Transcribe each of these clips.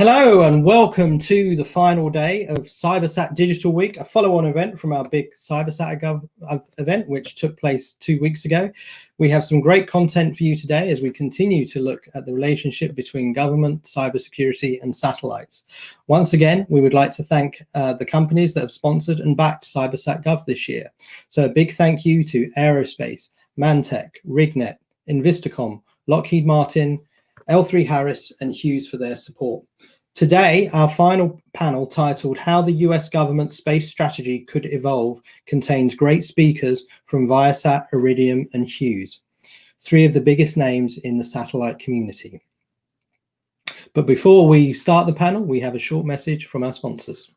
Hello and welcome to the final day of CyberSat Digital Week, a follow-on event from our big CyberSatGov event, which took place 2 weeks ago. We have some great content for you today as we continue to look at the relationship between government, cybersecurity and satellites. Once again, we would like to thank the companies that have sponsored and backed CyberSatGov this year. So a big thank you to Aerospace, Mantech, Rignet, Invistacom, Lockheed Martin, L3Harris and Hughes for their support. Today, our final panel, titled How the US Government Space Strategy Could Evolve, contains great speakers from Viasat, Iridium and Hughes, three of the biggest names in the satellite community. But before we start the panel, we have a short message from our sponsors.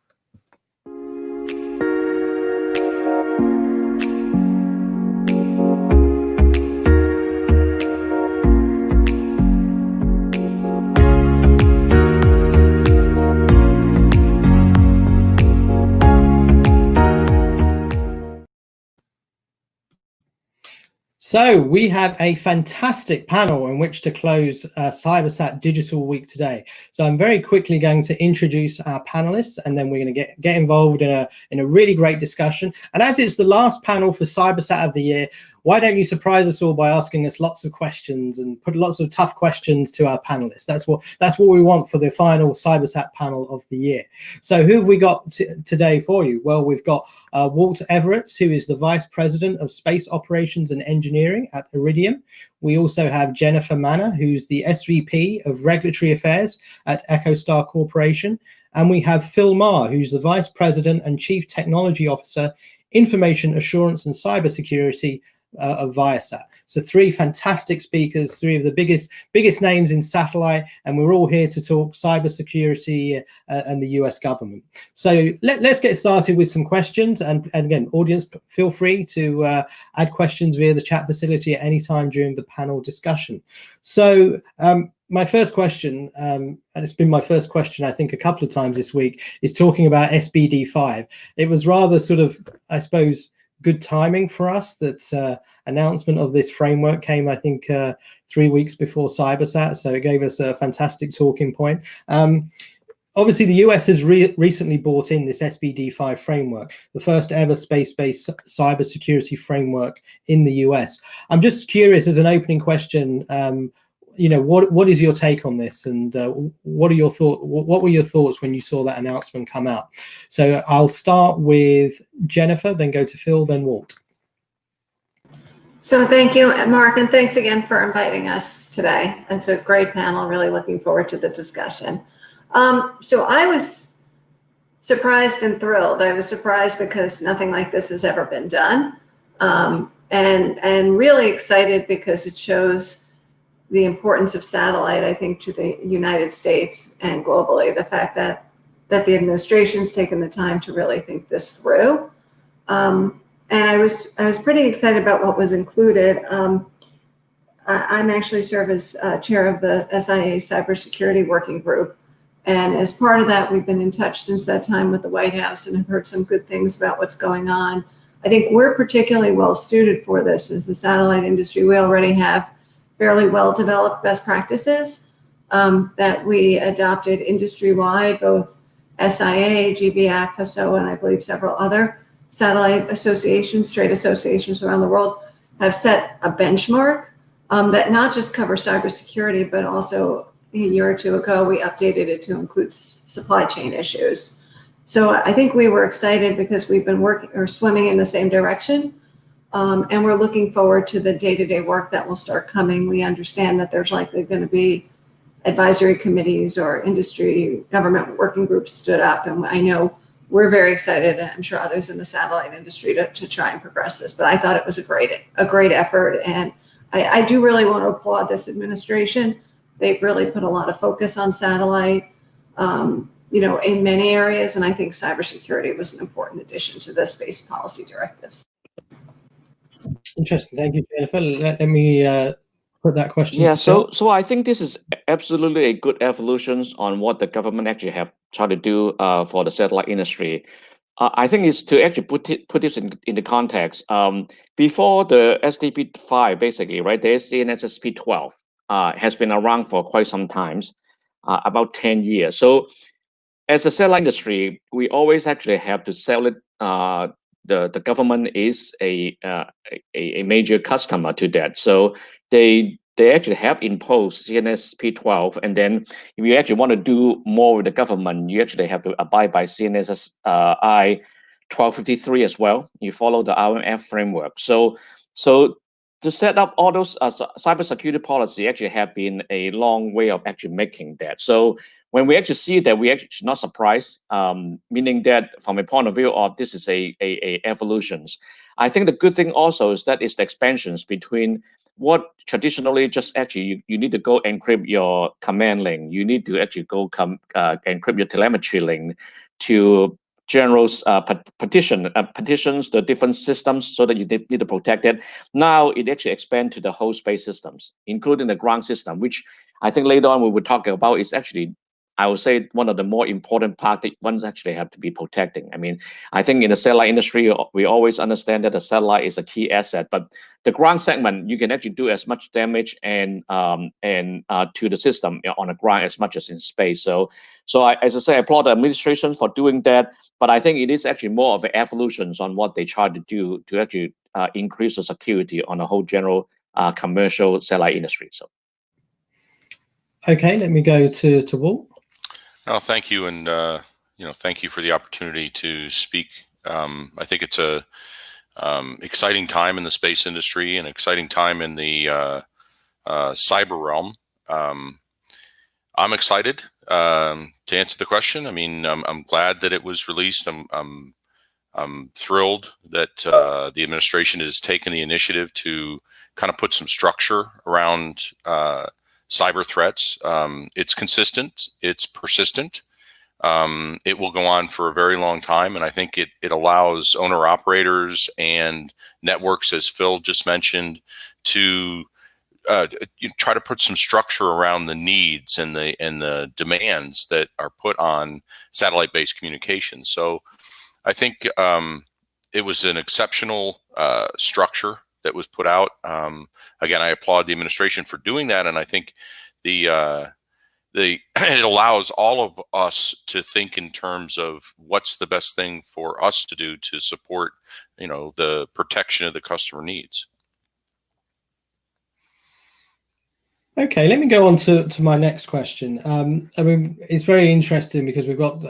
So we have a fantastic panel in which to close CyberSat Digital Week today. So I'm very quickly going to introduce our panelists, and then we're going to get involved in a really great discussion. And as it's the last panel for CyberSat of the year, why don't you surprise us all by asking us lots of questions and put lots of tough questions to our panelists? That's what we want for the final CyberSat panel of the year. So who have we got today for you? Well, we've got Walter Everett, who is the Vice President of Space Operations and Engineering at Iridium. We also have Jennifer Manner, who's the SVP of Regulatory Affairs at EchoStar Corporation. And we have Phil Marr, who's the Vice President and Chief Technology Officer, Information Assurance and Cybersecurity of Viasat. So three fantastic speakers, three of the biggest names in satellite, and we're all here to talk cybersecurity and the US government. So let's get started with some questions, and again, audience, feel free to add questions via the chat facility at any time during the panel discussion. So my first question, and it's been my first question I think a couple of times this week, is talking about SBD5. It was rather sort of, I suppose, good timing for us that announcement of this framework came, I think, 3 weeks before CyberSat, so it gave us a fantastic talking point. Obviously, the US has recently brought in this SBD5 framework, the first ever space-based cybersecurity framework in the US. I'm just curious, as an opening question, you know, what is your take on this, and what are your thoughts? What were your thoughts when you saw that announcement come out? So I'll start with Jennifer, then go to Phil, then Walt. So thank you, Mark, and thanks again for inviting us today. It's a great panel. Really looking forward to the discussion. So I was surprised and thrilled. I was surprised because nothing like this has ever been done, and really excited because it shows the importance of satellite, I think, to the United States and globally. The fact that the administration's taken the time to really think this through, and I was pretty excited about what was included. I'm actually serve as chair of the SIA Cybersecurity Working Group, and as part of that, we've been in touch since that time with the White House and have heard some good things about what's going on. I think we're particularly well suited for this as the satellite industry. We already have fairly well-developed best practices that we adopted industry-wide. Both SIA, GBAC, FSO, and I believe several other satellite associations, trade associations around the world, have set a benchmark that not just covers cybersecurity, but also a year or two ago, we updated it to include supply chain issues. So I think we were excited because we've been working or swimming in the same direction. And we're looking forward to the day-to-day work that will start coming. We understand that there's likely going to be advisory committees or industry government working groups stood up. And I know we're very excited, and I'm sure others in the satellite industry, to try and progress this. But I thought it was a great effort. And I do really want to applaud this administration. They've really put a lot of focus on satellite, you know, in many areas. And I think cybersecurity was an important addition to the space policy directives. Interesting. Thank you, Jennifer. Let me put that question. Yeah, so I think this is absolutely a good evolution on what the government actually have tried to do for the satellite industry. I think it's to actually put this in the context. Before the SDP5, basically, right, the SCNSSP 12 has been around for quite some times. about 10 years. So as a satellite industry, we always actually have to sell it. The government is a major customer to that. So they actually have imposed CNS P12, and then if you actually want to do more with the government, you actually have to abide by CNSS I 1253 as well. You follow the RMF framework. So to set up all those cybersecurity policy actually have been a long way of actually making that. So when we actually see that, we actually should not surprise, meaning that from a point of view of this is a evolutions. I think the good thing also is that it's the expansions between what traditionally just actually you need to go encrypt your command link. You need to actually go encrypt your telemetry link to general partitions the different systems so that you need to protect it. Now it actually expands to the host-based systems, including the ground system, which I think later on we will talk about is actually, I would say, one of the more important part that ones actually have to be protecting. I mean, I think in the satellite industry, we always understand that the satellite is a key asset, but the ground segment, you can actually do as much damage and to the system on the ground as much as in space. So as I say, I applaud the administration for doing that, but I think it is actually more of an evolutions on what they try to do to actually increase the security on the whole general commercial satellite industry. So. Okay, let me go to Walt. Oh, thank you, and thank you for the opportunity to speak. I think it's a exciting time in the space industry, and exciting time in the cyber realm. I'm excited to answer the question. I mean, I'm glad that it was released. I'm thrilled that the administration has taken the initiative to kind of put some structure around cyber threats. It's consistent, it's persistent. It will go on for a very long time, and I think it allows owner operators and networks, as Phil just mentioned, to try to put some structure around the needs and the demands that are put on satellite-based communications. So I think it was an exceptional structure that was put out. Again, I applaud the administration for doing that, and I think it allows all of us to think in terms of what's the best thing for us to do to support, the protection of the customer needs. Okay, let me go on to my next question. I mean, it's very interesting because we've got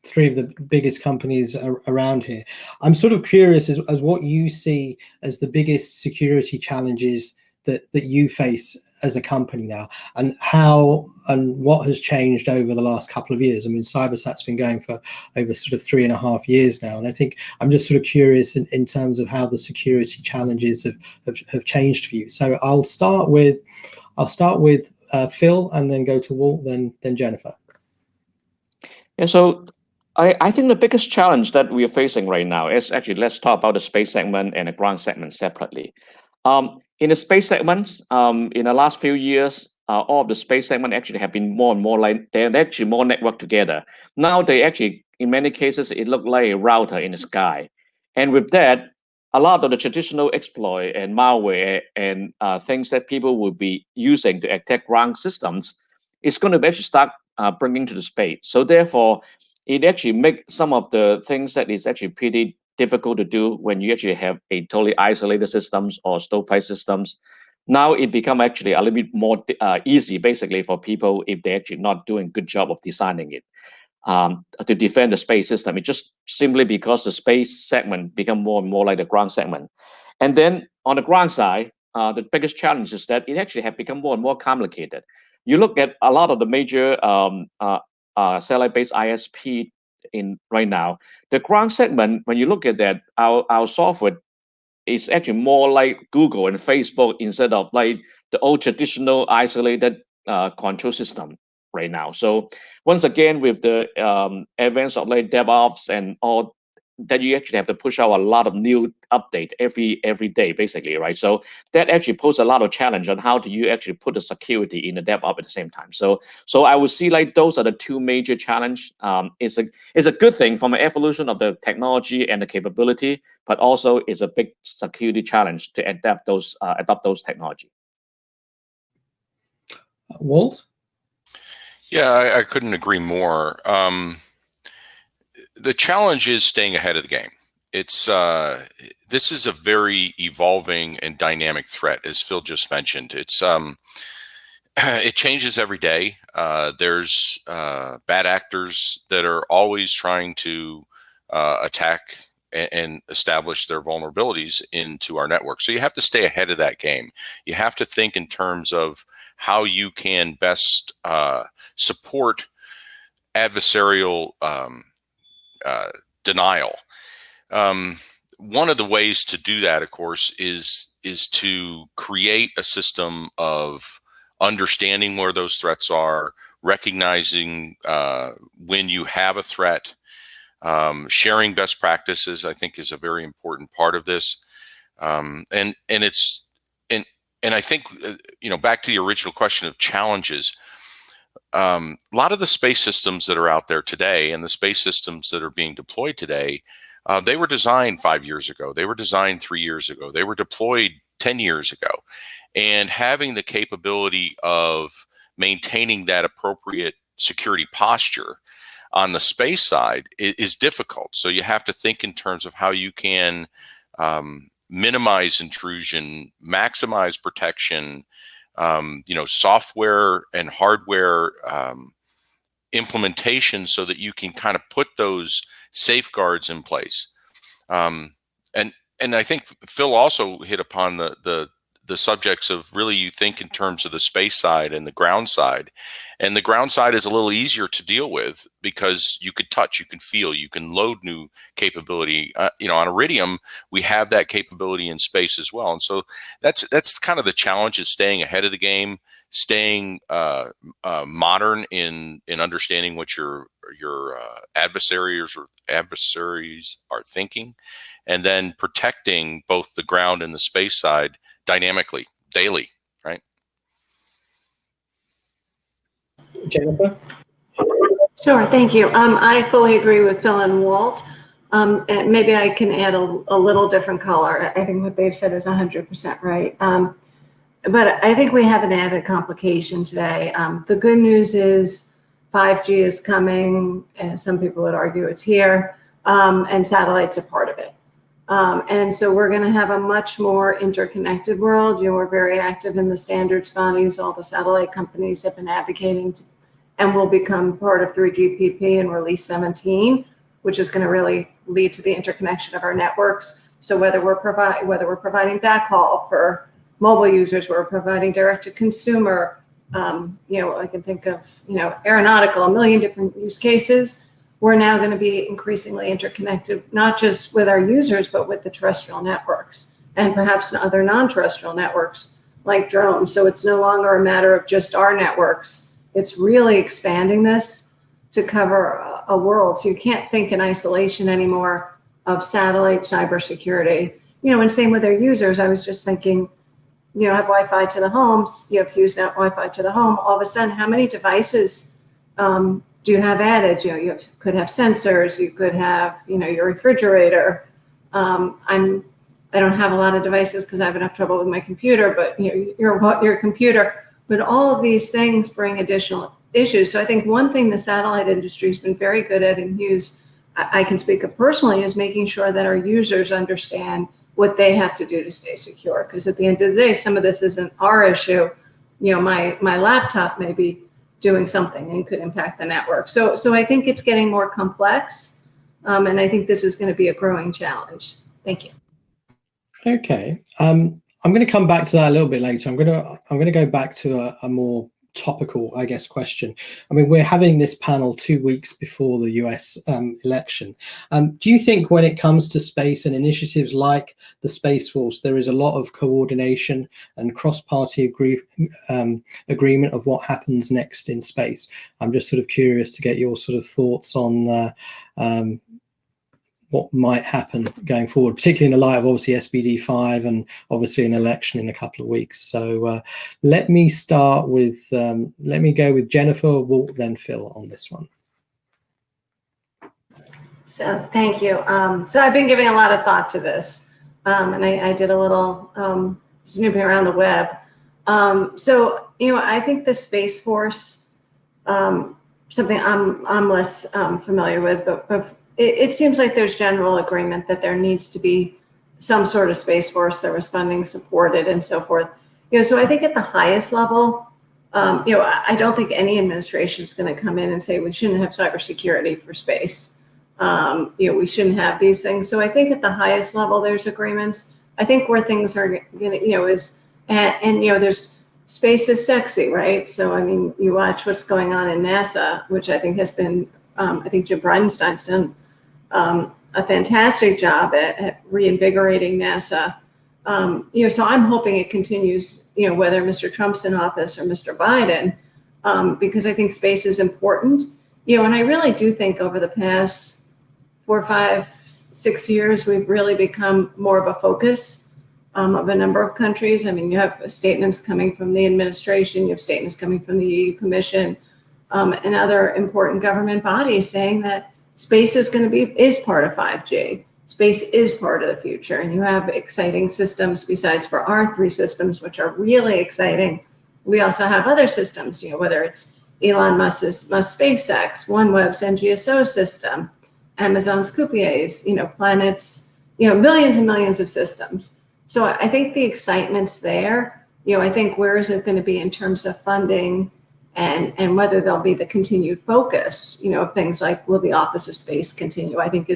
three of the biggest companies around here. I'm sort of curious as what you see as the biggest security challenges that you face as a company now, and how and what has changed over the last couple of years. I mean, CyberSat's been going for over sort of 3.5 years now, and I think I'm just sort of curious in terms of how the security challenges have changed for you. So I'll start with Phil, and then go to Walt, then Jennifer. Yeah, so I think the biggest challenge that we are facing right now is actually, let's talk about the space segment and the ground segment separately. In the space segments, in the last few years, all of the space segment actually have been more and more like they're actually more networked together. Now they actually, in many cases, it looked like a router in the sky, and with that, a lot of the traditional exploit and malware and things that people will be using to attack ground systems is going to actually start bringing to the space. So therefore, it actually makes some of the things that is actually pretty difficult to do when you actually have a totally isolated systems or stovepipe systems. Now it become actually a little bit more easy, basically, for people if they're actually not doing a good job of designing it. To defend the space system. It's just simply because the space segment become more and more like the ground segment. And then on the ground side, the biggest challenge is that it actually have become more and more complicated. You look at a lot of the major satellite-based ISP in right now, the ground segment, when you look at that, our software is actually more like Google and Facebook instead of like the old traditional isolated control system right now. So once again, with the advance of like DevOps and all that, you actually have to push out a lot of new update every day, basically, right? So that actually poses a lot of challenge on how do you actually put the security in the DevOps at the same time. So I would see like those are the two major challenge. It's a good thing from an evolution of the technology and the capability, but also it's a big security challenge to adopt those technology. Walt? Yeah, I couldn't agree more. The challenge is staying ahead of the game. It's this is a very evolving and dynamic threat, as Phil just mentioned. It's it changes every day. There's bad actors that are always trying to attack and establish their vulnerabilities into our network. So you have to stay ahead of that game. You have to think in terms of how you can best support adversarial denial. One of the ways to do that, of course, is to create a system of understanding where those threats are, recognizing when you have a threat, sharing best practices. I think is a very important part of this, and it's and I think back to the original question of challenges. A lot of the space systems that are out there today and the space systems that are being deployed today, they were designed 5 years ago. They were designed 3 years ago. They were deployed 10 years ago. And having the capability of maintaining that appropriate security posture on the space side is difficult. So you have to think in terms of how you can minimize intrusion, maximize protection, software and hardware implementation so that you can kind of put those safeguards in place. And I think Phil also hit upon the subjects of really you think in terms of the space side and the ground side. And the ground side is a little easier to deal with because you could touch, you can feel, you can load new capability. On Iridium, we have that capability in space as well. And so that's kind of the challenge, is staying ahead of the game, staying modern in understanding what your adversaries are thinking, and then protecting both the ground and the space side dynamically, daily, right? Jennifer? Sure, thank you. I fully agree with Phil and Walt. And maybe I can add a little different color. I think what they've said is 100% right. But I think we have an added complication today. The good news is 5G is coming, and some people would argue it's here, and satellites are part of it. And so we're going to have a much more interconnected world. We're very active in the standards bodies. All the satellite companies have been advocating and will become part of 3GPP and Release 17, which is going to really lead to the interconnection of our networks. So whether we're providing backhaul for mobile users, we're providing direct to consumer. I can think of aeronautical, a million different use cases. We're now going to be increasingly interconnected, not just with our users, but with the terrestrial networks and perhaps other non-terrestrial networks like drones. So it's no longer a matter of just our networks. It's really expanding this to cover a world. So you can't think in isolation anymore of satellite cybersecurity. And same with our users. I was just thinking, have Wi-Fi to the homes, you have HughesNet Wi-Fi to the home. All of a sudden, how many devices do you have added? You could have sensors, you could have, your refrigerator. I don't have a lot of devices because I have enough trouble with my computer, but your computer. But all of these things bring additional issues. So I think one thing the satellite industry has been very good at, and Hughes, I can speak of personally, is making sure that our users understand what they have to do to stay secure. Because at the end of the day, some of this isn't our issue. My laptop may be doing something and could impact the network. So I think it's getting more complex, and I think this is going to be a growing challenge. Thank you. Okay, I'm going to come back to that a little bit later. I'm going to go back to a more topical, I guess, question. I mean, we're having this panel 2 weeks before the US election. Do you think when it comes to space and initiatives like the Space Force, there is a lot of coordination and cross-party agreement of what happens next in space? I'm just sort of curious to get your sort of thoughts on what might happen going forward, particularly in the light of obviously SBD5 and obviously an election in a couple of weeks. So let me start with, let me go with Jennifer, Walt, then Phil on this one. So thank you. So I've been giving a lot of thought to this, and I did a little snooping around the web. I think the Space Force something I'm less familiar with, but it seems like there's general agreement that there needs to be some sort of Space Force that was funding supported and so forth. So I think at the highest level, I don't think any administration is going to come in and say we shouldn't have cybersecurity for space. We shouldn't have these things. So I think at the highest level, there's agreements. I think where things are going to, is, and there's space is sexy, right? So, I mean, you watch what's going on in NASA, which I think has been, I think Jim Bridenstine's done a fantastic job at reinvigorating NASA. So I'm hoping it continues, whether Mr. Trump's in office or Mr. Biden, because I think space is important. And I really do think over the past 4, 5, 6 years, we've really become more of a focus of a number of countries. I mean, you have statements coming from the administration, you have statements coming from the EU Commission, and other important government bodies saying that space is part of 5G. Space is part of the future, and you have exciting systems besides for our 3 systems, which are really exciting. We also have other systems, whether it's Elon Musk's SpaceX, OneWeb's NGSO system, Amazon's Cupier's, planets, millions and millions of systems. So I think the excitement's there. I think where is it going to be in terms of funding and whether there'll be the continued focus, of things like, will the Office of Space continue? I think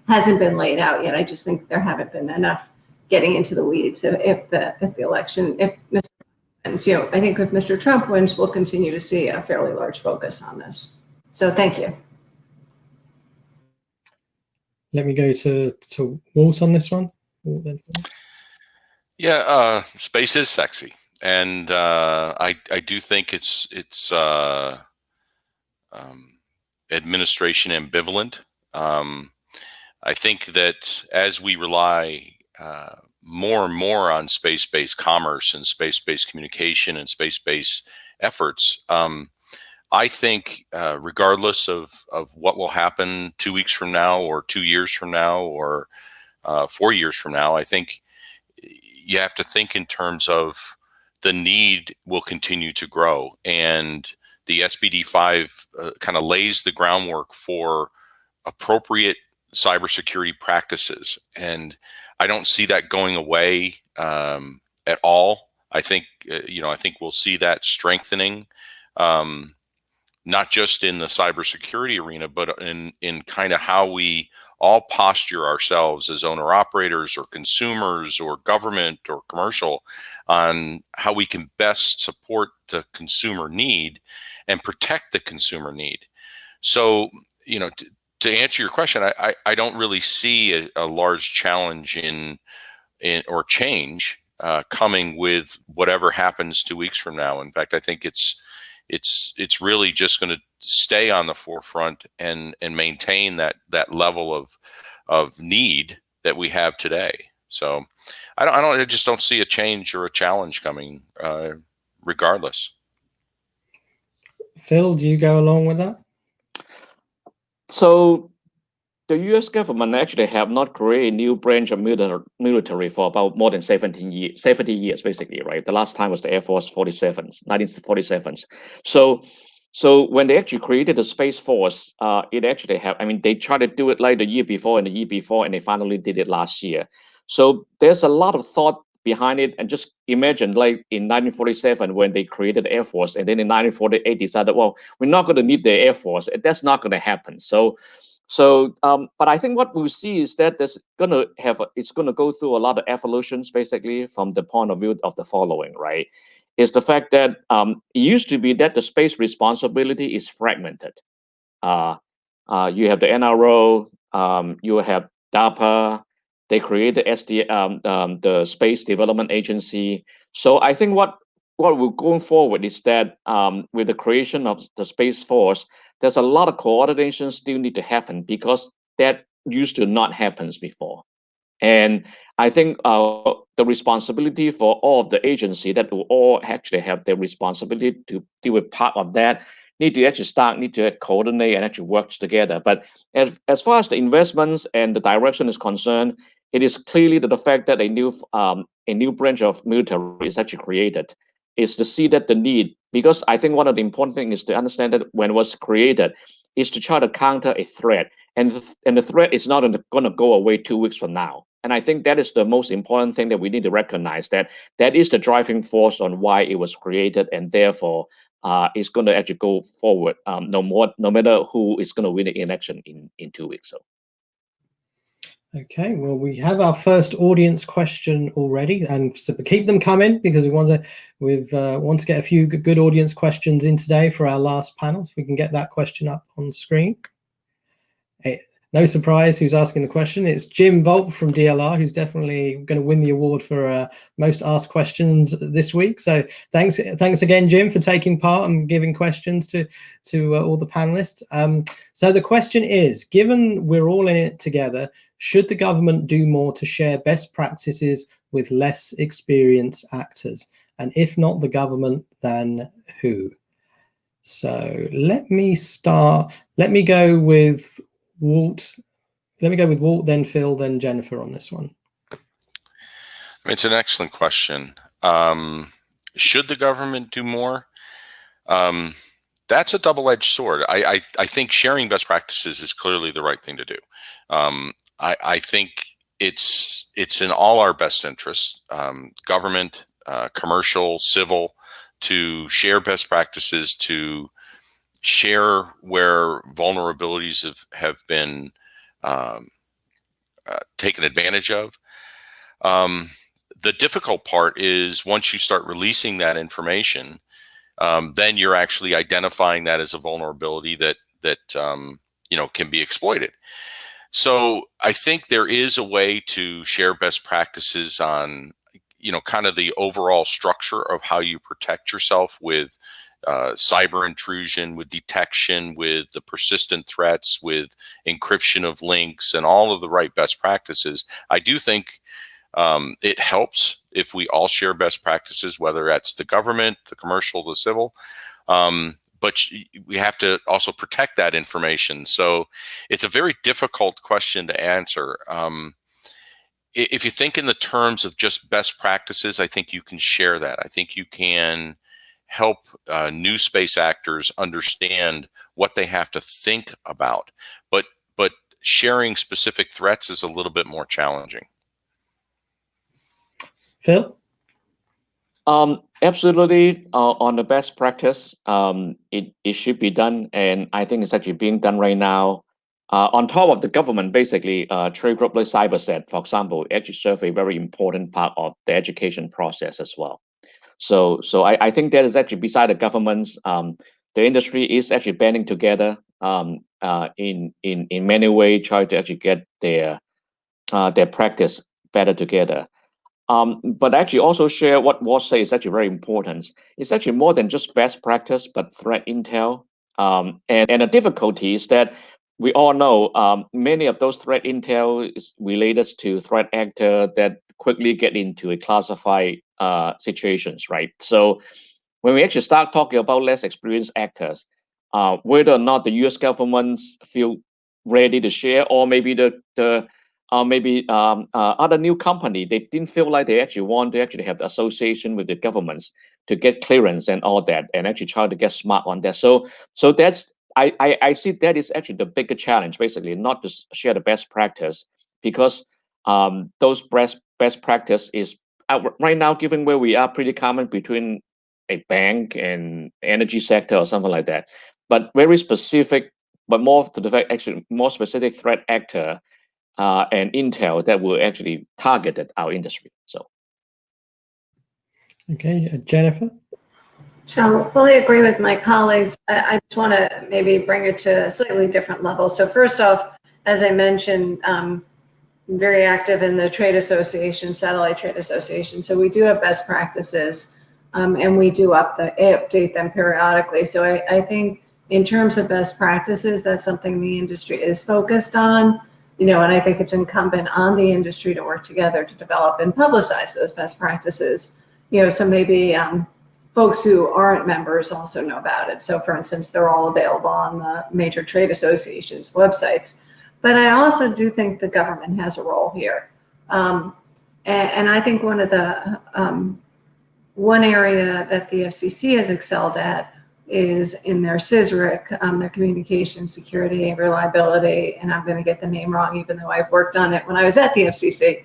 hasn't been laid out yet. I just think there haven't been enough getting into the weeds. If Mr. wins, I think if Mr. Trump wins, we'll continue to see a fairly large focus on this. So thank you. Let me go to Walt on this one. Yeah, space is sexy, and I do think it's administration ambivalent. I think that as we rely more and more on space-based commerce and space-based communication and space-based efforts, I think regardless of what will happen 2 weeks from now or 2 years from now or 4 years from now, I think you have to think in terms of the need will continue to grow, and the SBD 5 kind of lays the groundwork for appropriate cybersecurity practices, and I don't see that going away at all. I think I think we'll see that strengthening, not just in the cybersecurity arena, but in kind of how we all posture ourselves as owner operators or consumers or government or commercial on how we can best support the consumer need and protect the consumer need. So, to answer your question, I don't really see a large challenge in or change coming with whatever happens 2 weeks from now. In fact, I think it's really just going to stay on the forefront and maintain that level of need that we have today. So I just don't see a change or a challenge coming regardless. Phil, do you go along with that? So the U.S. government actually have not created a new branch of military for about more than 70 years, basically, right? The last time was the Air Force 1947s. So when they actually created the Space Force, it actually they tried to do it like the year before and the year before, and they finally did it last year. So there's a lot of thought behind it, and just imagine like in 1947 when they created the Air Force, and then in 1948 decided, well, we're not going to need the Air Force. That's not going to happen. But I think what we'll see is that it's going to go through a lot of evolutions, basically, from the point of view of the following, right? Is the fact that it used to be that the space responsibility is fragmented. You have the NRO, you have DARPA, they created the Space Development Agency. So I think what we're going forward is that with the creation of the Space Force, there's a lot of coordination still need to happen because that used to not happen before. And I think the responsibility for all of the agency that will all actually have the responsibility to deal with part of that need to coordinate and actually work together. But as far as the investments and the direction is concerned, it is clearly the fact that a new branch of military is actually created. is to see that the need, because I think one of the important things is to understand that when it was created, is to try to counter a threat, and the threat is not going to go away 2 weeks from now. And I think that is the most important thing that we need to recognize, that that is the driving force on why it was created, and therefore it's going to actually go forward, no matter who is going to win the election in 2 weeks. So. Okay, well, we have our first audience question already, and so keep them coming, because we want to get a few good audience questions in today for our last panel. So we can get that question up on screen. No surprise who's asking the question. It's Jim Volt from DLR, who's definitely going to win the award for most asked questions this week. So thanks again, Jim, for taking part and giving questions to all the panelists. So the question is, given we're all in it together, should the government do more to share best practices with less experienced actors? And if not the government, then who? So let me start. Let me go with Walt. Let me go with Walt, then Phil, then Jennifer on this one. It's an excellent question. Should the government do more? That's a double-edged sword. I think sharing best practices is clearly the right thing to do. I think it's in all our best interests, government, commercial, civil, to share best practices, to share where vulnerabilities have been taken advantage of. The difficult part is once you start releasing that information, then you're actually identifying that as a vulnerability that can be exploited. So I think there is a way to share best practices on, kind of the overall structure of how you protect yourself with cyber intrusion, with detection, with the persistent threats, with encryption of links, and all of the right best practices. I do think it helps if we all share best practices, whether that's the government, the commercial, the civil. But we have to also protect that information. So it's a very difficult question to answer. If you think in the terms of just best practices, I think you can share that. I think you can help new space actors understand what they have to think about. But sharing specific threats is a little bit more challenging. Phil? Absolutely. On the best practice, it should be done, and I think it's actually being done right now. On top of the government, basically, trade group like CyberSat, for example, actually serve a very important part of the education process as well. So I think that is actually, beside the governments, the industry is actually banding together in many ways, try to actually get their practice better together. But actually also share what Walt says is actually very important. It's actually more than just best practice, but threat intel. And the difficulty is that we all know many of those threat intel is related to threat actor that quickly get into a classified situations, right? So when we actually start talking about less experienced actors, whether or not the U.S. governments feel ready to share, or maybe other new company, they didn't feel like they actually want to actually have the association with the governments to get clearance and all that, and actually try to get smart on that. So that's I see that is actually the bigger challenge, basically, not to share the best practice, because those best practice is right now, given where we are, pretty common between a bank and energy sector or something like that. But very specific, but more to the fact, actually more specific threat actor and intel that will actually target our industry. So, okay, Jennifer. So fully agree with my colleagues. I just want to maybe bring it to a slightly different level. So first off, as I mentioned, I'm very active in the trade association, satellite trade association. So we do have best practices, and we do update them periodically. So I think in terms of best practices, that's something the industry is focused on. And I think it's incumbent on the industry to work together to develop and publicize those best practices. So maybe folks who aren't members also know about it. So for instance, they're all available on the major trade associations' websites. But I also do think the government has a role here. And I think one of the one area that the FCC has excelled at is in their CSRIC, their communication security and reliability, and I'm going to get the name wrong even though I've worked on it when I was at the FCC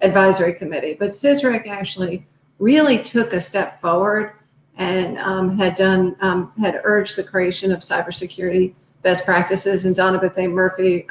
advisory committee. But CSRIC actually really took a step forward and had urged the creation of cybersecurity best practices. And Donovan Murphy,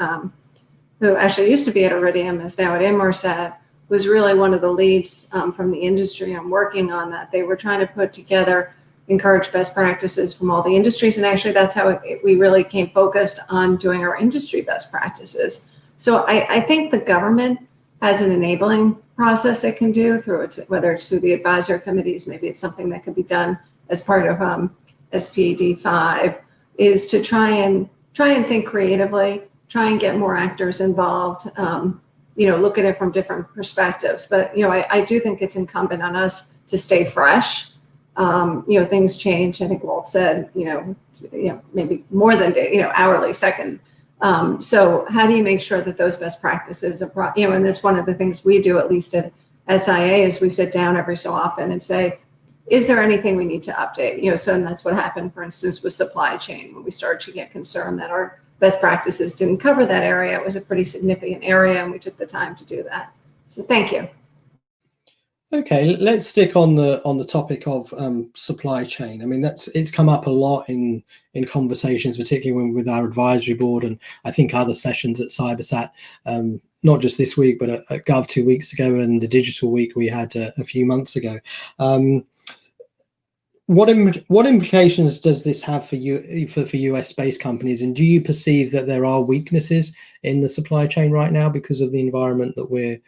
who actually used to be at Iridium, is now at Inmarsat, was really one of the leads from the industry on working on that. They were trying to put together, encourage best practices from all the industries. And actually that's how we really came focused on doing our industry best practices. So I think the government has an enabling process it can do through whether it's through the advisory committees, maybe it's something that could be done as part of SPD 5, is to try and think creatively, try and get more actors involved, look at it from different perspectives. But, I do think it's incumbent on us to stay fresh. Things change. I think Walt said, maybe more than hourly, second. So how do you make sure that those best practices are, and that's one of the things we do, at least at SIA, is we sit down every so often and say, is there anything we need to update? And that's what happened, for instance, with supply chain, when we started to get concerned that our best practices didn't cover that area. It was a pretty significant area, and we took the time to do that. So thank you. Okay, let's stick on the topic of supply chain. I mean, it's come up a lot in conversations, particularly with our advisory board, and I think other sessions at CyberSat, not just this week, but at Gov 2 weeks ago, and the Digital Week we had a few months ago. What implications does this have for you for US space companies, and do you perceive that there are weaknesses in the supply chain right now because of the environment that we're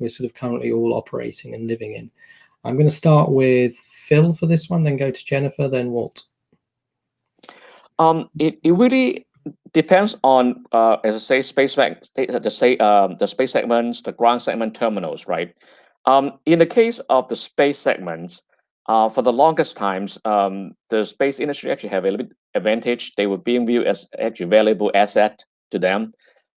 sort of currently all operating and living in? I'm going to start with Phil for this one, then go to Jennifer, then Walt. It really depends on, as I say, the space segments, the ground segment terminals, right? In the case of the space segments, for the longest times, the space industry actually have a little bit advantage. They were being viewed as actually valuable asset to them.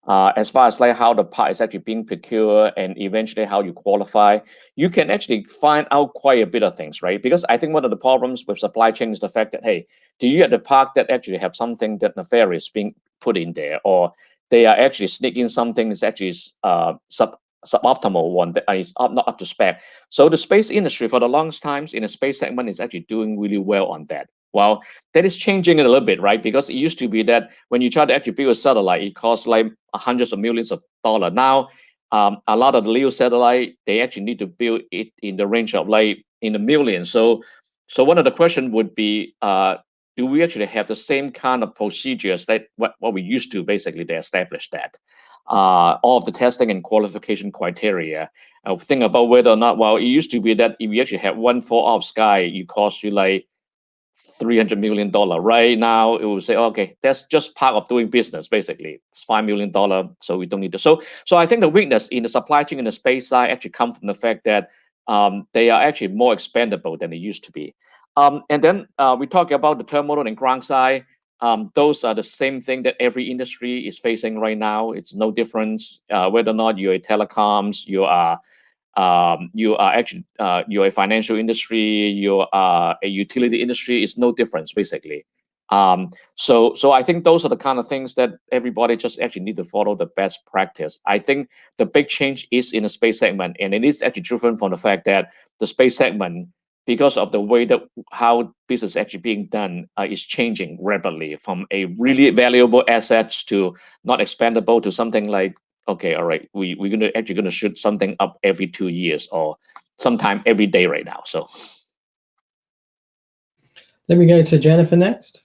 As far as like how the part is actually being procured and eventually how you qualify, you can actually find out quite a bit of things, right? Because I think one of the problems with supply chain is the fact that, hey, do you at the part that actually have something that nefarious being put in there, or they are actually sneaking something that's actually suboptimal one that is not up to spec. So the space industry for the longest times in the space segment is actually doing really well on that. Well, that is changing a little bit, right? Because it used to be that when you try to actually build a satellite, it costs like hundreds of millions of dollars. Now, a lot of the LEO satellite, they actually need to build it in the range of like in the millions. So one of the questions would be, do we actually have the same kind of procedures that what we used to basically they established that? All of the testing and qualification criteria. Think about whether or not, well, it used to be that if you actually have one fall off sky, it costs you like $300 million. Right now, it will say, okay, that's just part of doing business, basically. It's $5 million, so we don't need to. So I think the weakness in the supply chain and the space side actually comes from the fact that they are actually more expendable than they used to be. And then we talk about the terminal and ground side. Those are the same thing that every industry is facing right now. It's no difference whether or not you're a telecoms, you are actually you're a financial industry, you are a utility industry. It's no difference basically. So I think those are the kind of things that everybody just actually need to follow the best practice. I think the big change is in the space segment, and it is actually driven from the fact that the space segment, because of the way that how business is actually being done, is changing rapidly from a really valuable assets to not expendable to something like, okay, all right, we're gonna shoot something up every 2 years or sometime every day right now. So let me go to Jennifer next.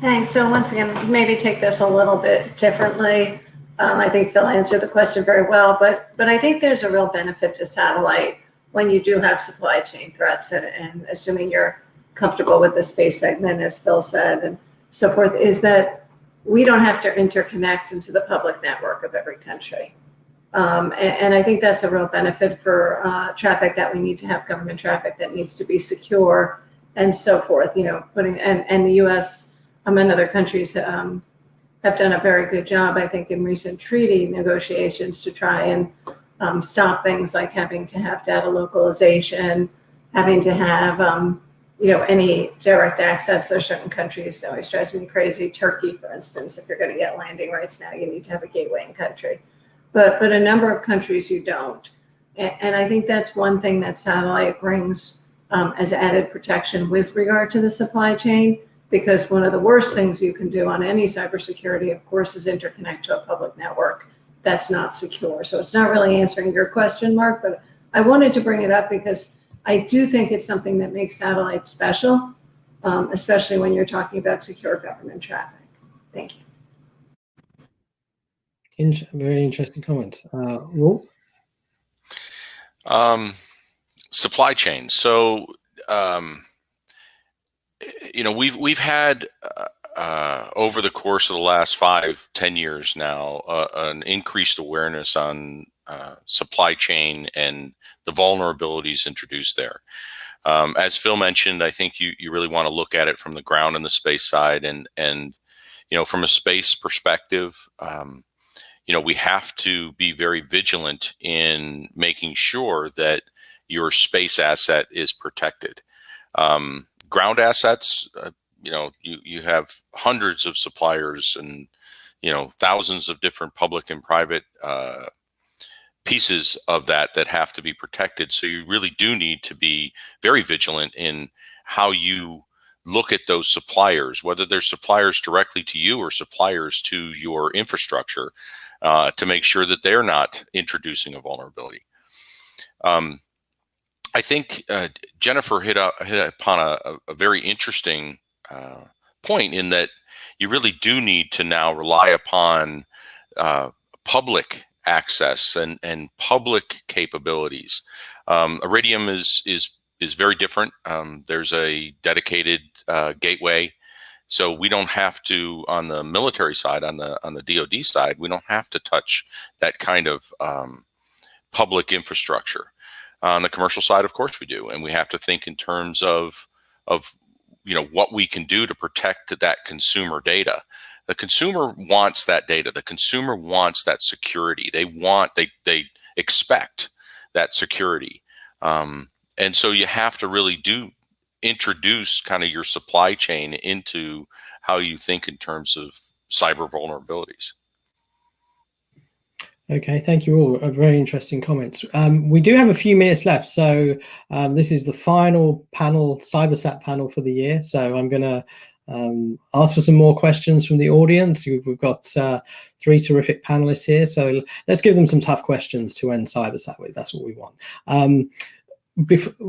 Thanks. So once again, maybe take this a little bit differently. I think Phil answered the question very well, but I think there's a real benefit to satellite when you do have supply chain threats, and assuming you're comfortable with the space segment, as Phil said, and so forth, is that we don't have to interconnect into the public network of every country. And I think that's a real benefit for traffic that we need to have, government traffic that needs to be secure and so forth, and the US and other countries have done a very good job, I think, in recent treaty negotiations to try and stop things like having to have data localization, having to have, any direct access. There's certain countries that always drives me crazy. Turkey, for instance, if you're going to get landing rights now, you need to have a gateway in country. But a number of countries you don't. And I think that's one thing that satellite brings as added protection with regard to the supply chain, because one of the worst things you can do on any cybersecurity, of course, is interconnect to a public network that's not secure. So it's not really answering your question, Mark, but I wanted to bring it up because I do think it's something that makes satellite special, especially when you're talking about secure government traffic. Thank you. Very interesting comment. Wolf? Supply chain. So, we've had over the course of the last 5-10 years now an increased awareness on supply chain and the vulnerabilities introduced there. As Phil mentioned, I think you really want to look at it from the ground and the space side, and from a space perspective, we have to be very vigilant in making sure that your space asset is protected. Ground assets, you have hundreds of suppliers and thousands of different public and private pieces of that have to be protected. So you really do need to be very vigilant in how you look at those suppliers, whether they're suppliers directly to you or suppliers to your infrastructure, to make sure that they're not introducing a vulnerability. I think Jennifer hit upon a very interesting point in that you really do need to now rely upon public access and public capabilities. Iridium is very different. There's a dedicated gateway, so we don't have to, on the military side, on the DoD side, we don't have to touch that kind of public infrastructure. On the commercial side, of course we do, and we have to think in terms of what we can do to protect that consumer data. The consumer wants that data. The consumer wants that security. They expect that security, and so you have to really introduce kind of your supply chain into how you think in terms of cyber vulnerabilities. Okay, thank you all. Very interesting comments. We do have a few minutes left, so this is the final panel, CyberSat panel for the year. So I'm going to ask for some more questions from the audience. We've got 3 terrific panelists here, so let's give them some tough questions to end CyberSat with. That's what we want.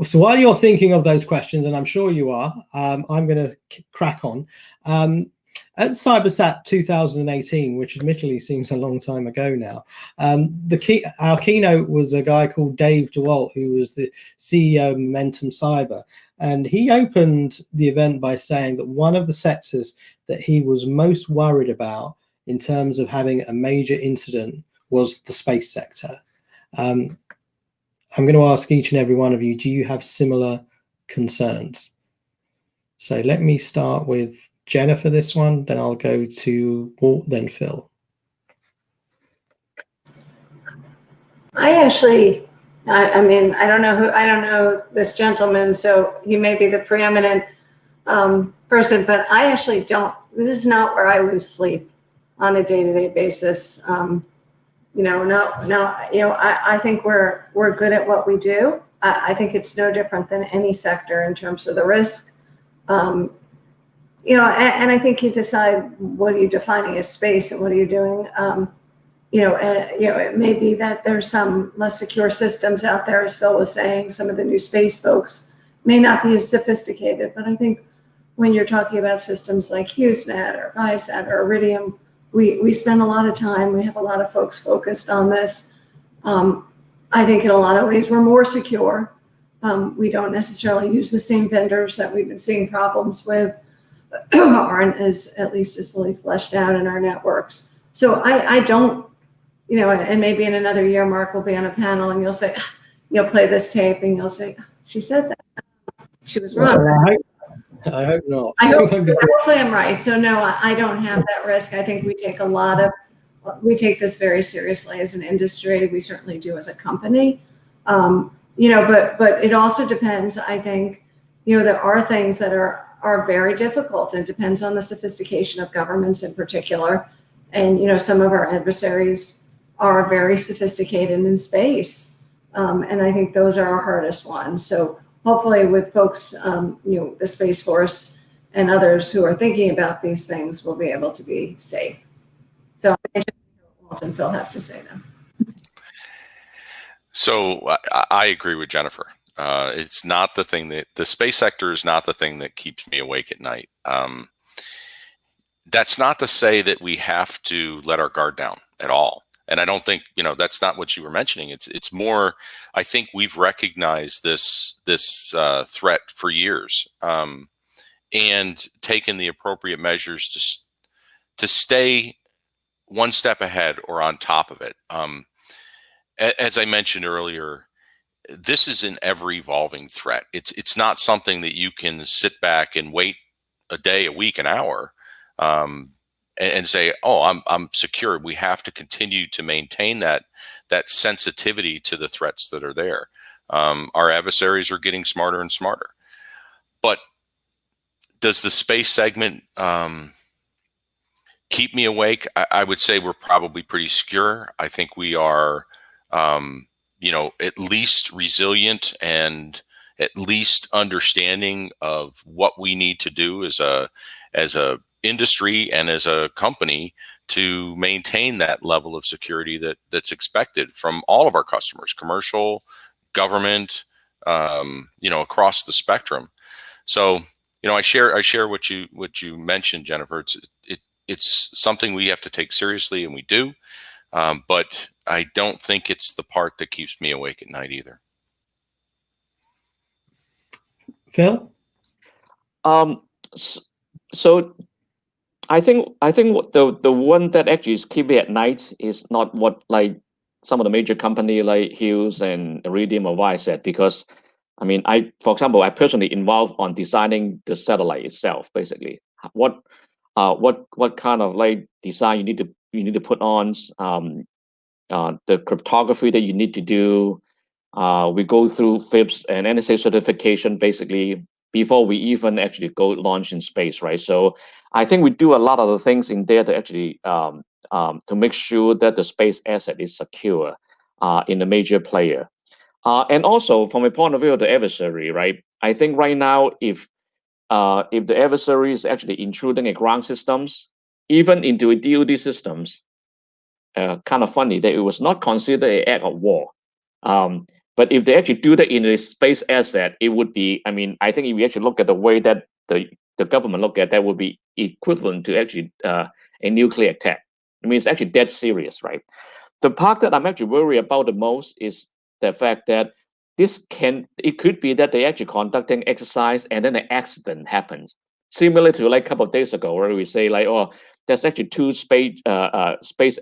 So while you're thinking of those questions, and I'm sure you are, I'm going to crack on. At CyberSat 2018, which admittedly seems a long time ago now, our keynote was a guy called Dave DeWalt, who was the CEO of Momentum Cyber. And he opened the event by saying that one of the sectors that he was most worried about in terms of having a major incident was the space sector. I'm going to ask each and every one of you, do you have similar concerns? So let me start with Jennifer this one, then I'll go to Walt, then Phil. I mean, I don't know this gentleman, so he may be the preeminent person, but I actually don't. This is not where I lose sleep on a day-to-day basis. I think we're good at what we do. I think it's no different than any sector in terms of the risk. And I think you decide what are you defining as space and what are you doing. It may be that there's some less secure systems out there, as Phil was saying. Some of the new space folks may not be as sophisticated, but I think when you're talking about systems like HughesNet or Viasat or Iridium, we spend a lot of time. We have a lot of folks focused on this. I think in a lot of ways we're more secure. We don't necessarily use the same vendors that we've been seeing problems with, aren't at least as fully fleshed out in our networks. So I don't, and maybe in another year, Mark will be on a panel and you'll play this tape and you'll say, she said that. She was wrong. Well, I hope not. Hopefully I'm right. So no, I don't have that risk. I think we take we take this very seriously as an industry. We certainly do as a company. but it also depends, I think, there are things that are very difficult, and depends on the sophistication of governments in particular. And, some of our adversaries are very sophisticated in space. And I think those are our hardest ones. So hopefully with folks, the Space Force and others who are thinking about these things will be able to be safe. So I'm interested to hear what Walt and Phil have to say then. So I agree with Jennifer. It's not the thing that the space sector is not the thing that keeps me awake at night. That's not to say that we have to let our guard down at all. And I don't think, that's not what you were mentioning. It's more, I think we've recognized this threat for years, and taken the appropriate measures to stay one step ahead or on top of it. As I mentioned earlier, this is an ever evolving threat. It's not something that you can sit back and wait a day, a week, an hour, and say, "Oh, I'm secure." We have to continue to maintain that sensitivity to the threats that are there. Our adversaries are getting smarter and smarter. But does the space segment keep me awake? I would say we're probably pretty secure. I think we are, at least resilient and at least understanding of what we need to do as a industry and as a company to maintain that level of security that's expected from all of our customers, commercial, government, across the spectrum. So, I share what you mentioned, Jennifer. It's something we have to take seriously, and we do. But I don't think it's the part that keeps me awake at night either. Phil? So I think what the one that actually is keeping me at night is not what like some of the major company like Hughes and Iridium or Viasat, because for example, I personally involved on designing the satellite itself. Basically, what kind of like design you need to put on, the cryptography that you need to do. We go through FIPS and NSA certification basically before we even actually go launch in space, right? So I think we do a lot of the things in there to actually to make sure that the space asset is secure in a major player. And also from a point of view of the adversary, right? I think right now, if the adversary is actually intruding a ground systems, even into a DoD systems, kind of funny that it was not considered an act of war. But if they actually do that in a space asset, it would be, I think if we actually look at the way that the government look at that, would be equivalent to actually a nuclear attack. It's actually dead serious, right? The part that I'm actually worried about the most is the fact that it could be that they actually conducting exercise and then an accident happens. Similar to like a couple of days ago, where we say like, oh, there's actually two space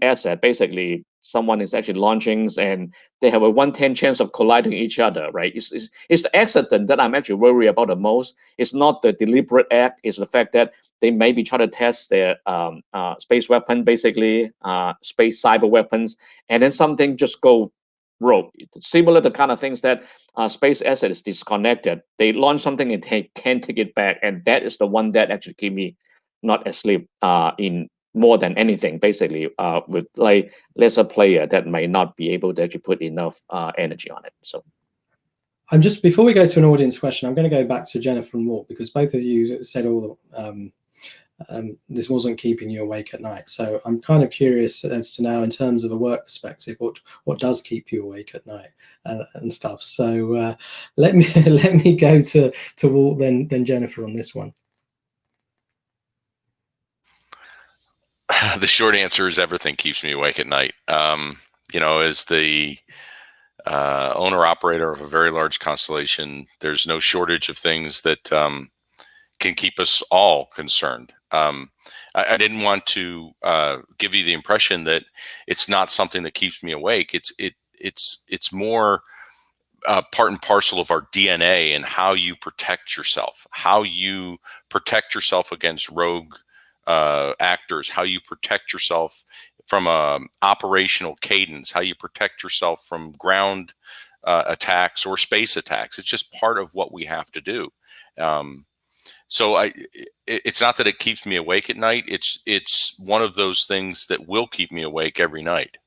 asset. Basically, someone is actually launching and they have a 1/10 chance of colliding each other, right? It's the accident that I'm actually worried about the most. It's not the deliberate act. It's the fact that they maybe try to test their space weapon, basically space cyber weapons, and then something just go rogue. Similar to kind of things that space asset is disconnected. They launch something and can't take it back, and that is the one that actually keep me not asleep in more than anything, basically, with like lesser player that might not be able to actually put enough energy on it. So I'm just, before we go to an audience question, I'm going to go back to Jennifer and Walt, because both of you said all this wasn't keeping you awake at night. So I'm kind of curious as to now, in terms of a work perspective, what does keep you awake at night and stuff. So let me go to Walt, then Jennifer on this one. The short answer is everything keeps me awake at night. As the owner operator of a very large constellation, there's no shortage of things that can keep us all concerned. I didn't want to give you the impression that it's not something that keeps me awake. It's more part and parcel of our DNA and how you protect yourself, against rogue actors, how you protect yourself from operational cadence, how you protect yourself from ground attacks or space attacks. It's just part of what we have to do. So it's not that it keeps me awake at night. It's one of those things that will keep me awake every night.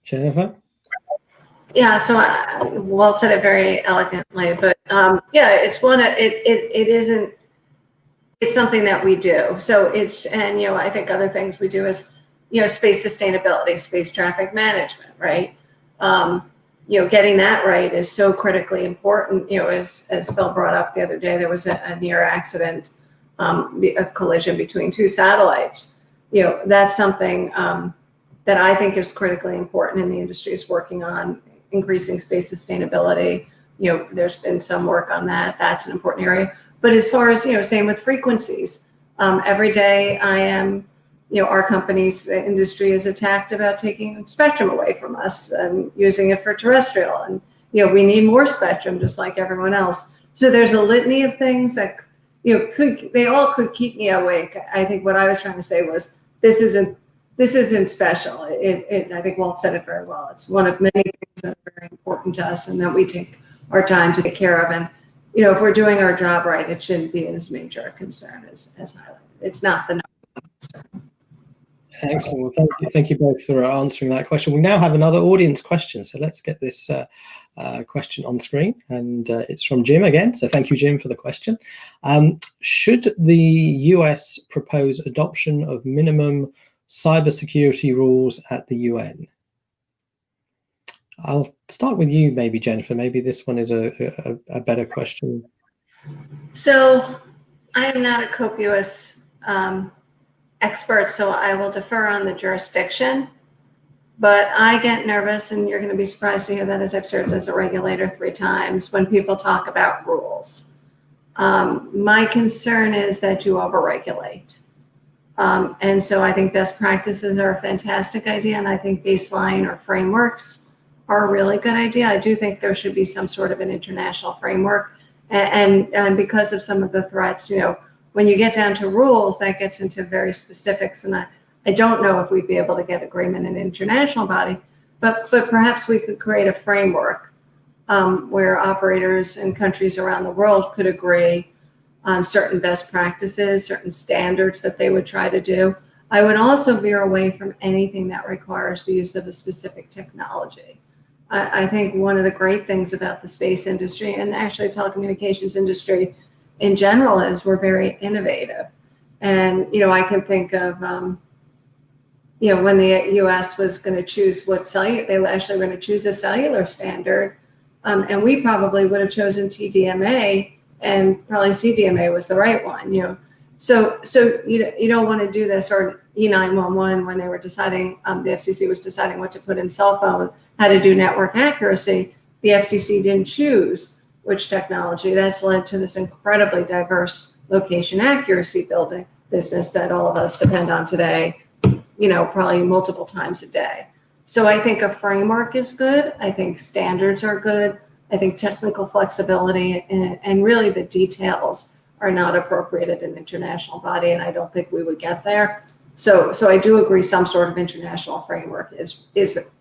Jennifer? Yeah, so Walt said it very elegantly, but yeah, it's something that we do. So and I think other things we do is, space sustainability, space traffic management, right? Getting that right is so critically important. As Bill brought up the other day, there was a near accident, a collision between two satellites. That's something that I think is critically important, and the industry is working on increasing space sustainability. There's been some work on that. That's an important area. But as far as, same with frequencies, every day I am, our company's industry is attacked about taking spectrum away from us and using it for terrestrial. And, we need more spectrum just like everyone else. So there's a litany of things that, they all could keep me awake. I think what I was trying to say was, this isn't special. I think Walt said it very well. It's one of many things that are very important to us and that we take our time to take care of. And, if we're doing our job right, it shouldn't be as major a concern as highlighted. It's not the number one concern. Excellent. Well, thank you both for answering that question. We now have another audience question. So let's get this question on screen. And it's from Jim again. So thank you, Jim, for the question. Should the US propose adoption of minimum cybersecurity rules at the UN? I'll start with you, maybe, Jennifer. Maybe this one is a better question. So I am not a copious expert, so I will defer on the jurisdiction. But I get nervous, and you're going to be surprised to hear that, as I've served as a regulator 3 times, when people talk about rules. My concern is that you overregulate. And so I think best practices are a fantastic idea, and I think baseline or frameworks are a really good idea. I do think there should be some sort of an international framework, and because of some of the threats, when you get down to rules, that gets into very specifics, and I don't know if we'd be able to get agreement in an international body, but perhaps we could create a framework where operators and countries around the world could agree on certain best practices, certain standards that they would try to do. I would also veer away from anything that requires the use of a specific technology. I think one of the great things about the space industry, and actually telecommunications industry in general, is we're very innovative. And, I can think of, when the US was going to choose they actually were going to choose a cellular standard, and we probably would have chosen TDMA, and probably CDMA was the right one, So you don't want to do this, or E911, when they were deciding, the FCC was deciding what to put in cell phone, how to do network accuracy, the FCC didn't choose which technology. That's led to this incredibly diverse location accuracy business that all of us depend on today, probably multiple times a day. So I think a framework is good. I think standards are good. I think technical flexibility and really the details are not appropriate at an international body, and I don't think we would get there. So I do agree some sort of international framework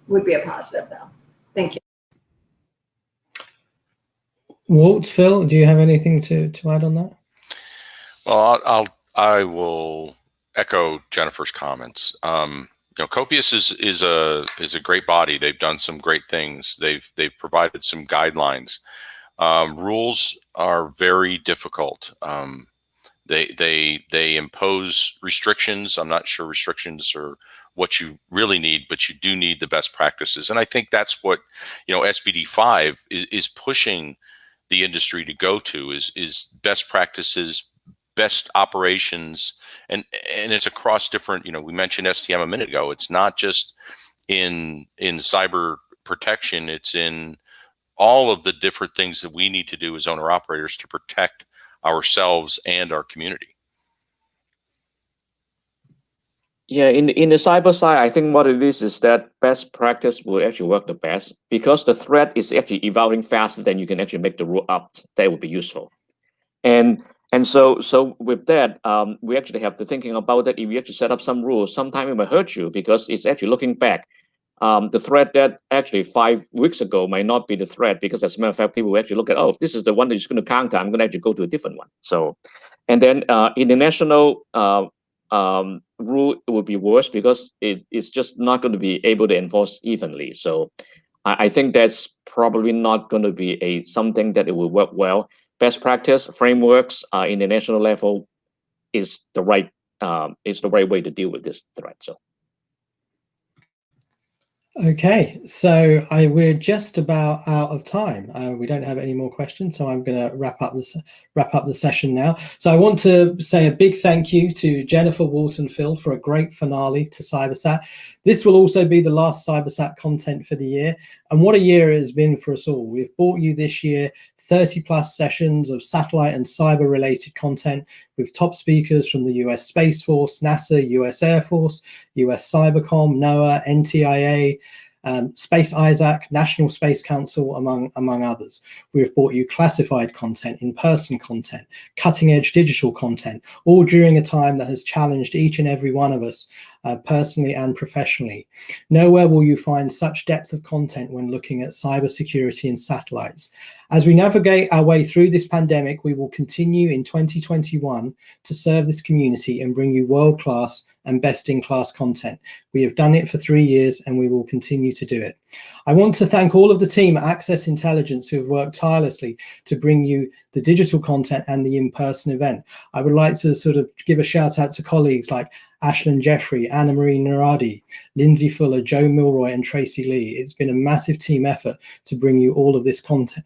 would be a positive, though. Thank you. Walt, Phil, do you have anything to add on that? Well, I will echo Jennifer's comments. Copious is a great body. They've done some great things. They've provided some guidelines. Rules are very difficult. They impose restrictions. I'm not sure restrictions are what you really need, but you do need the best practices. And I think that's what, SBD 5 is pushing the industry to go to, is best practices, best operations, and it's across different, we mentioned STM a minute ago. It's not just in cyber protection, it's in all of the different things that we need to do as owner operators to protect ourselves and our community. Yeah, in the cyber side, I think what it is that best practice will actually work the best, because the threat is actually evolving faster than you can actually make the rule up. That would be useful. And so with that, we actually have to thinking about that. If you actually set up some rules, sometimes it might hurt you, because it's actually looking back. the threat that actually 5 weeks ago might not be the threat, because as a matter of fact, people will actually look at, oh, this is the one that is going to counter. I'm going to actually go to a different one. So, and then international rule, it would be worse because it's just not going to be able to enforce evenly. So I think that's probably not going to be something that it will work well. Best practice frameworks international level is the right way to deal with this threat. So. Okay, so we're just about out of time. We don't have any more questions, so I'm going to wrap up the session now. So I want to say a big thank you to Jennifer, Walt, and Phil for a great finale to CyberSat. This will also be the last CyberSat content for the year, and what a year it has been for us all. We've brought you this year 30+ sessions of satellite and cyber related content with top speakers from the US Space Force, NASA, US Air Force, US Cybercom, NOAA, NTIA, Space Isaac, National Space Council, among others. We've brought you classified content, in-person content, cutting-edge digital content, all during a time that has challenged each and every one of us personally and professionally. Nowhere will you find such depth of content when looking at cybersecurity and satellites. As we navigate our way through this pandemic, we will continue in 2021 to serve this community and bring you world-class and best-in-class content. We have done it for 3 years and we will continue to do it. I want to thank all of the team at Access Intelligence who have worked tirelessly to bring you the digital content and the in-person event. I would like to sort of give a shout out to colleagues like Ashlyn Jeffrey, Anna Marie Naradi, Lindsay Fuller, Joe Milroy, and Tracy Lee. It's been a massive team effort to bring you all of this content.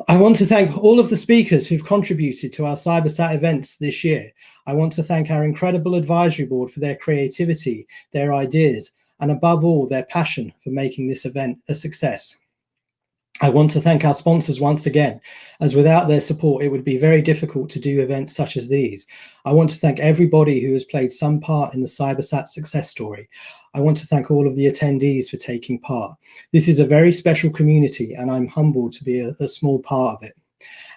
I want to thank all of the speakers who've contributed to our CyberSat events this year. I want to thank our incredible advisory board for their creativity, their ideas, and above all, their passion for making this event a success. I want to thank our sponsors once again, as without their support, it would be very difficult to do events such as these. I want to thank everybody who has played some part in the CyberSat success story. I want to thank all of the attendees for taking part. This is a very special community, and I'm humbled to be a small part of it.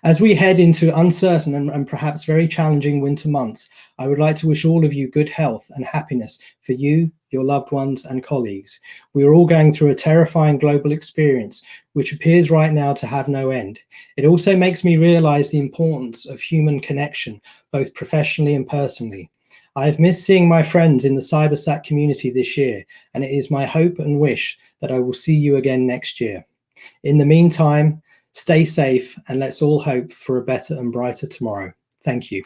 As we head into uncertain and perhaps very challenging winter months, I would like to wish all of you good health and happiness for you, your loved ones, and colleagues. We are all going through a terrifying global experience, which appears right now to have no end. It also makes me realize the importance of human connection, both professionally and personally. I have missed seeing my friends in the CyberSat community this year, and it is my hope and wish that I will see you again next year. In the meantime, stay safe, and let's all hope for a better and brighter tomorrow. Thank you.